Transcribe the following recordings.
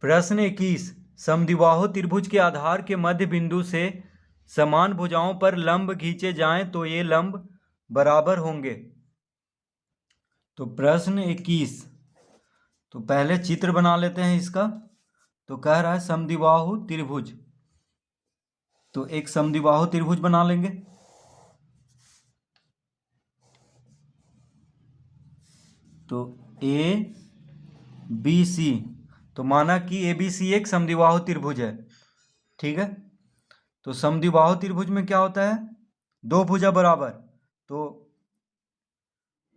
प्रश्न 21। समद्विबाहु त्रिभुज के आधार के मध्य बिंदु से समान भुजाओं पर लंब खींचे जाएं तो ये लंब बराबर होंगे। तो प्रश्न 21, तो पहले चित्र बना लेते हैं इसका। तो कह रहा है समद्विबाहु त्रिभुज, तो एक समद्विबाहु त्रिभुज बना लेंगे। तो ए बी सी, तो माना कि ए बी सी एक समद्विबाहु त्रिभुज है, ठीक है। तो समद्विबाहु त्रिभुज में क्या होता है, दो भुजा बराबर।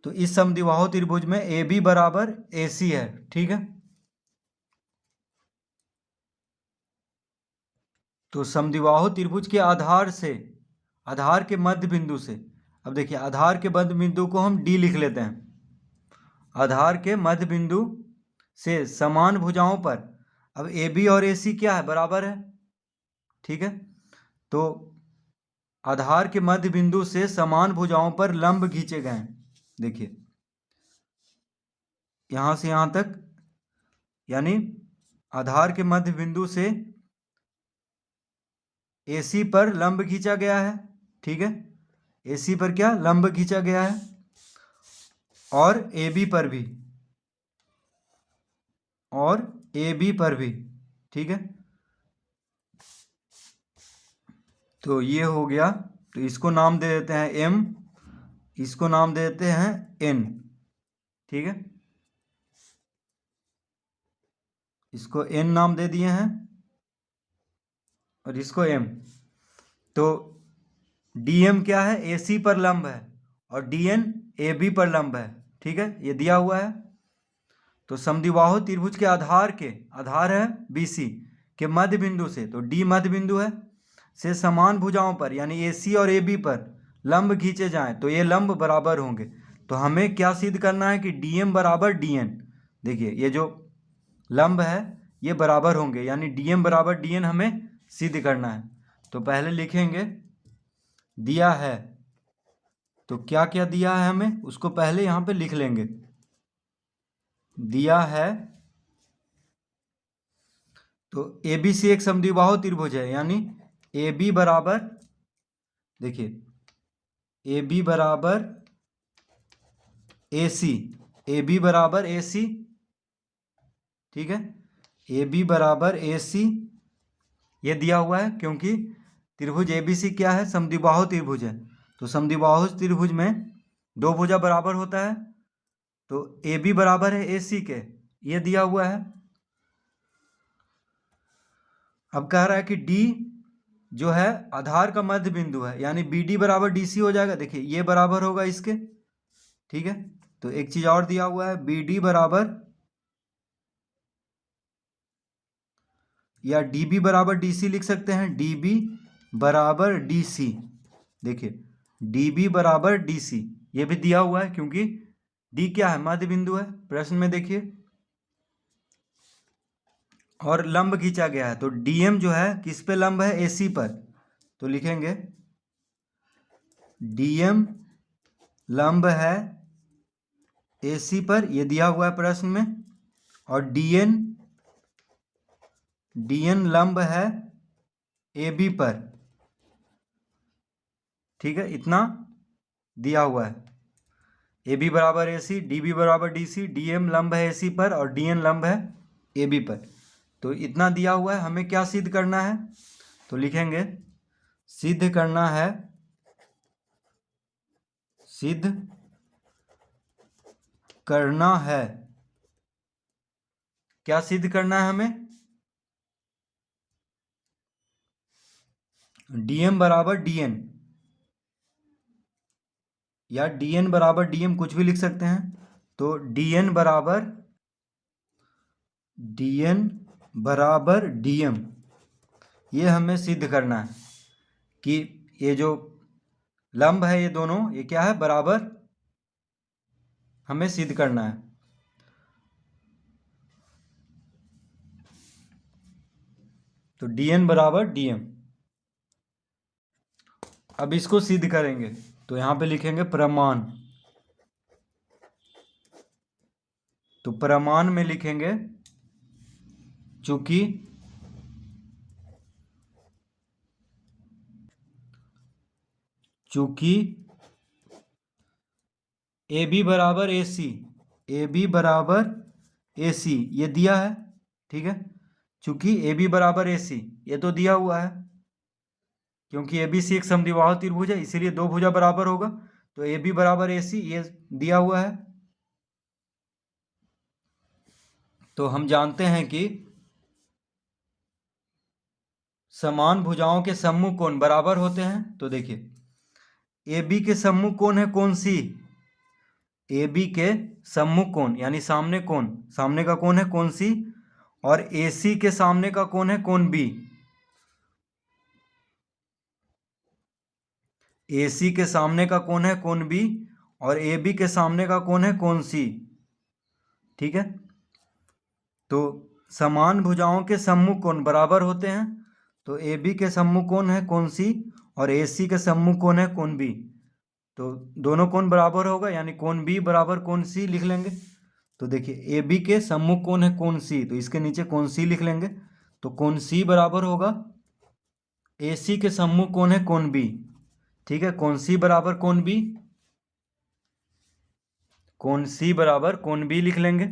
तो इस समद्विबाहु त्रिभुज में ए बी बराबर ए सी है, ठीक है। तो समद्विबाहु त्रिभुज के आधार से, आधार के मध्य बिंदु से, अब देखिए आधार के मध्य बिंदु को हम डी लिख लेते हैं। आधार के मध्य बिंदु से समान भुजाओं पर, अब ए बी और ए सी क्या है, बराबर है, ठीक है। तो आधार के मध्य बिंदु से समान भुजाओं पर लंब खींचे गए हैं। देखिए यहां से यहां तक, यानी आधार के मध्य बिंदु से AC पर लंब खींचा गया है, ठीक है। AC पर क्या लंब खींचा गया है, और AB पर भी, और AB पर भी, ठीक है। तो ये हो गया। तो इसको नाम दे देते हैं M, इसको नाम दे देते हैं N, ठीक है। इसको N नाम दे दिए हैं और इसको M। तो DM क्या है, AC पर लंब है, और DN AB पर लंब है, ठीक है, ये दिया हुआ है। तो समद्विबाहु त्रिभुज के आधार है BC के मध्य बिंदु से, तो D मध्य बिंदु है, से समान भुजाओं पर यानी AC और AB पर लंब खींचे जाएं तो ये लंब बराबर होंगे। तो हमें क्या सिद्ध करना है कि DM बराबर DN, देखिए ये जो लंब है ये बराबर होंगे, यानी DM बराबर DN हमें सिद्ध करना है। तो पहले लिखेंगे दिया है, तो क्या क्या दिया है हमें उसको पहले यहाँ पे लिख लेंगे। दिया है तो ABC एक समद्विबाहु त्रिभुज है, यानी AB बराबर, देखिए AB बराबर AC, AB बराबर AC, ठीक है। AB बराबर AC ये दिया हुआ है, क्योंकि त्रिभुज ABC क्या है, समद्विबाहु त्रिभुज है। तो समद्विबाहु त्रिभुज में दो भुजा बराबर होता है, तो AB बराबर है AC के, ये दिया हुआ है। अब कह रहा है कि D जो है आधार का मध्य बिंदु है, यानी BD बराबर DC हो जाएगा। देखिए ये बराबर होगा इसके, ठीक है। तो एक चीज और दिया हुआ है, BD बराबर, या DB बराबर DC लिख सकते हैं, DB बराबर DC। देखिए DB बराबर DC ये भी दिया हुआ है, क्योंकि D क्या है, मध्य बिंदु है प्रश्न में, देखिए। और लंब खींचा गया है, तो DM जो है किस पे लंब है, AC पर। तो लिखेंगे DM लंब है AC पर, ये दिया हुआ है प्रश्न में। और DN लंब है AB पर, ठीक है, इतना दिया हुआ है। AB बराबर AC, DB बराबर DC, DM लंब है AC पर और DN लंब है AB पर। तो इतना दिया हुआ है, हमें क्या सिद्ध करना है, तो लिखेंगे सिद्ध करना है, सिद्ध करना है, क्या सिद्ध करना है हमें, DM बराबर DN, या DN बराबर DM कुछ भी लिख सकते हैं। तो DN बराबर DM ये हमें सिद्ध करना है कि ये जो लंब है ये दोनों, ये क्या है, बराबर, हमें सिद्ध करना है। तो DN बराबर DM। अब इसको सिद्ध करेंगे, तो यहां पे लिखेंगे प्रमाण। तो प्रमाण में लिखेंगे चूंकि ए बी बराबर ए सी, ए बी बराबर ए सी ये दिया है, ठीक है। चूंकि ए बी बराबर ए सी ये तो दिया हुआ है, क्योंकि ए बी सी एक समद्विबाहु त्रिभुज है, इसीलिए दो भुजा बराबर होगा। तो ए बी बराबर ए सी ये दिया हुआ है। तो हम जानते हैं कि समान भुजाओं के सम्मुख कोण बराबर होते हैं। तो देखिए ए बी के सम्मुख कोण है कौन सी, ए बी के सम्मुख कोण यानी सामने कोण, सामने का कोण है कौन सी, और ए सी के सामने का कोण है कोण बी। ए सी के सामने का कोण है कोण बी और ए बी के सामने का कोण है कोण सी, ठीक है। तो समान भुजाओं के सम्मुख कोण बराबर होते हैं। तो ए बी के सम्मुख कोण है कोण सी और ए सी के सम्मुख कोण है कोण बी। तो दोनों कोण बराबर होगा यानी कोण बी बराबर कोण सी लिख लेंगे। तो देखिए ए बी के सम्मुख कोण है कोण सी, तो इसके नीचे कोण सी लिख लेंगे। तो कोण सी बराबर होगा ए सी के सम्मुख कोण है कोण बी, ठीक है। कोण सी बराबर कोण बी, कोण सी बराबर कोण बी लिख लेंगे।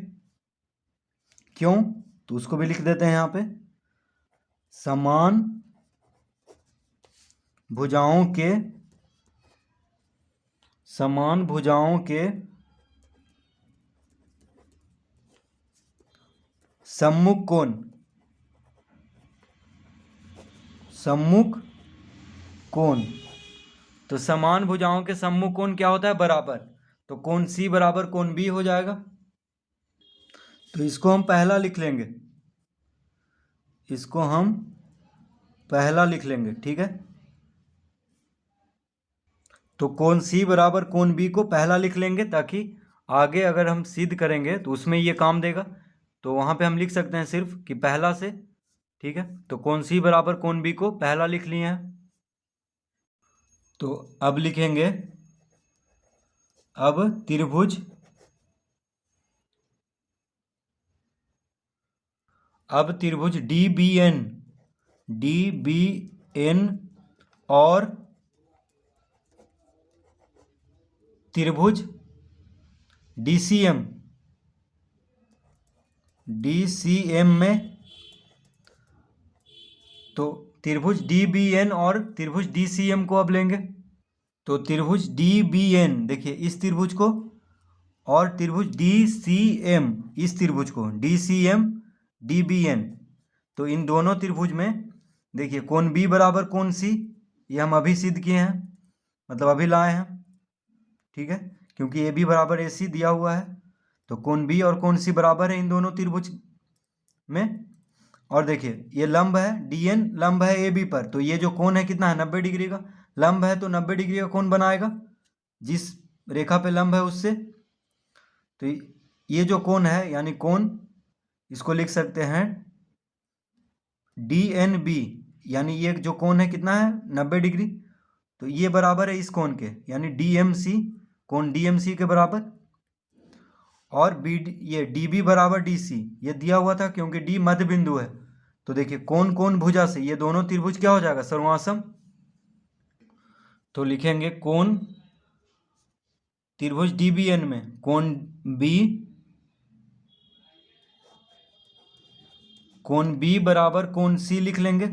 क्यों, तो उसको भी लिख देते हैं यहाँ पे। समान भुजाओं के सम्मुख कोण, तो समान भुजाओं के सम्मुख कोण क्या होता है, बराबर। तो कोण सी बराबर कोण बी हो जाएगा। तो इसको हम पहला लिख लेंगे, इसको हम पहला लिख लेंगे, ठीक है। तो कोण सी बराबर कोण बी को पहला लिख लेंगे, ताकि आगे अगर हम सिद्ध करेंगे तो उसमें ये काम देगा। तो वहाँ पे हम लिख सकते हैं सिर्फ कि पहला से, ठीक है। तो कोण सी बराबर कोण बी को पहला लिख लिए हैं। तो अब लिखेंगे, अब त्रिभुज डी बी एन और त्रिभुज DCM में, तो त्रिभुज DBN और त्रिभुज DCM को अब लेंगे। तो त्रिभुज DBN देखिए इस त्रिभुज को, और त्रिभुज DCM इस त्रिभुज को, DCM DBN। तो इन दोनों त्रिभुज में देखिए कोण B बराबर कोण C, ये हम अभी सिद्ध किए हैं, मतलब अभी लाए हैं, ठीक है। क्योंकि ए बी बराबर ए सी दिया हुआ है, तो कोण बी और कोण सी बराबर है इन दोनों त्रिभुज में। और देखिए ये लंब है, DN लंब है ए बी पर, तो ये जो कोण है कितना है, 90 डिग्री का। लंब है तो 90 डिग्री का कोण बनाएगा जिस रेखा पे लंब है उससे। तो ये जो कोण है यानी कोण, इसको लिख सकते हैं DNB, यानी ये जो कोण है कितना है, 90 डिग्री। तो ये बराबर है इस कोण के, यानी DMC, कोण DMC के बराबर। और ये DB बराबर DC ये दिया हुआ था, क्योंकि D मध्य बिंदु है। तो देखिए कोण कोण भुजा से ये दोनों त्रिभुज क्या हो जाएगा, सर्वासम। तो लिखेंगे कोण त्रिभुज DBN में कोण B बराबर कोण C लिख लेंगे।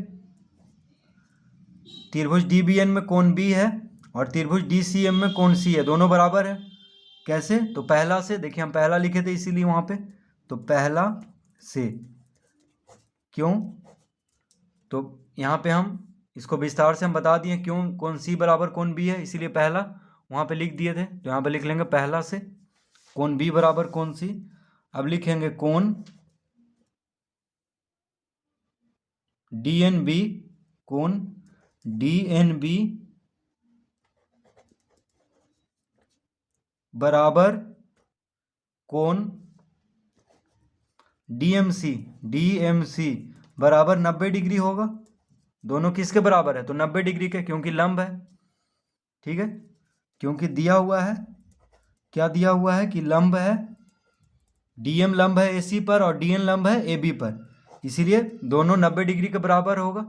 त्रिभुज DBN में कोण B है और त्रिभुज DCM में कोण C है, दोनों बराबर है। कैसे, तो पहला से, देखिए हम पहला लिखे थे इसीलिए वहाँ पे, तो पहला से। क्यों, तो यहाँ पे हम इसको विस्तार से हम बता दिए क्यों कोण C बराबर कोण B है, इसीलिए पहला वहाँ पे लिख दिए थे। तो यहाँ पे लिख लेंगे पहला से कोण B बराबर कोण C। अब लिखेंगे कोण DNB, कोण DNB बराबर कोण DMC बराबर 90 डिग्री होगा। दोनों किसके बराबर है, तो 90 डिग्री के, क्योंकि लंब है, ठीक है। क्योंकि दिया हुआ है, क्या दिया हुआ है कि लंब है, DM लंब है AC पर और DN लंब है AB पर, इसीलिए दोनों 90 डिग्री के बराबर होगा।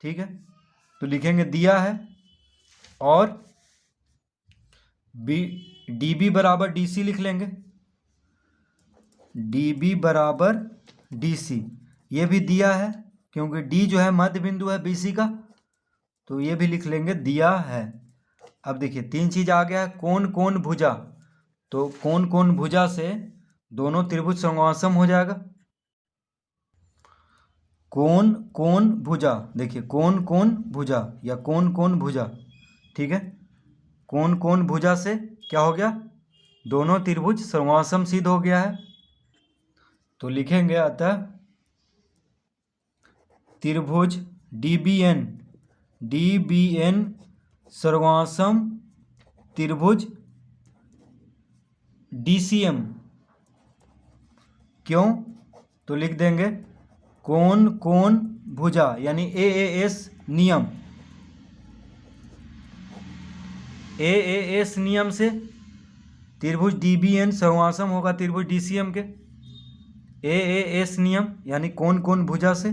ठीक है, तो लिखेंगे दिया है और डी बी बराबर डी सी लिख लेंगे। डी बी बराबर डी सी, ये भी दिया है क्योंकि डी जो है मध्य बिंदु है बी सी का, तो ये भी लिख लेंगे दिया है। अब देखिए 3 चीज आ गया है, कोण कोण भुजा, तो कोण कोण भुजा से दोनों त्रिभुज समोआसम हो जाएगा। कोण कोण भुजा, देखिए कोण कोण भुजा या कोण कोण भुजा, ठीक है, कोण कोण भुजा से क्या हो गया, दोनों त्रिभुज समोआसम सिद्ध हो गया है। तो लिखेंगे अतः त्रिभुज डी बी एन सर्वासम त्रिभुज DCM। क्यों, तो लिख देंगे कोण कोण भुजा यानी AAS नियम, AAS नियम से त्रिभुज DBN सर्वासम होगा त्रिभुज DCM के, AAS नियम यानी कोण कोण भुजा से।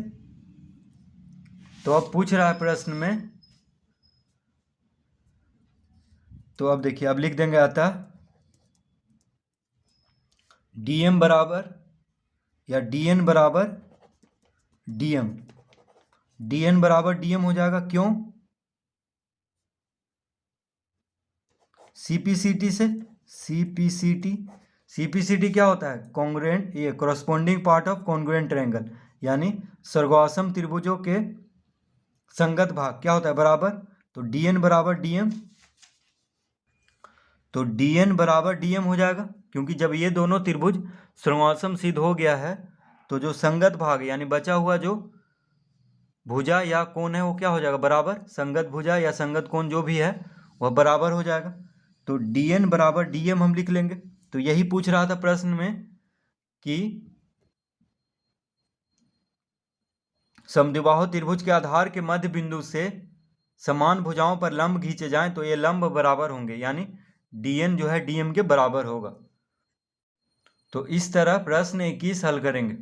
तो अब पूछ रहा है प्रश्न में, तो अब देखिए अब लिख देंगे अतः DM बराबर या DN बराबर DM, DN बराबर DM हो जाएगा। क्यों, CPCT से, CPCT क्या होता है, कॉन्ग्रुएंट, ये corresponding part of congruent triangle, यानी सर्वासम त्रिभुजों के संगत भाग क्या होता है, बराबर। तो DN बराबर DM, तो DN बराबर DM हो जाएगा, क्योंकि जब ये दोनों त्रिभुज सर्वासम सिद्ध हो गया है तो जो संगत भाग यानी बचा हुआ जो भुजा या कोण है वो क्या हो जाएगा, बराबर। संगत भुजा या संगत कोण जो भी है वह बराबर हो जाएगा। तो DN बराबर DM हम लिख लेंगे। तो यही पूछ रहा था प्रश्न में कि समद्विबाहु त्रिभुज के आधार के मध्य बिंदु से समान भुजाओं पर लंब खींचे जाएं तो ये लंब बराबर होंगे, यानी DN जो है DM के बराबर होगा। तो इस तरह प्रश्न 21 हल करेंगे।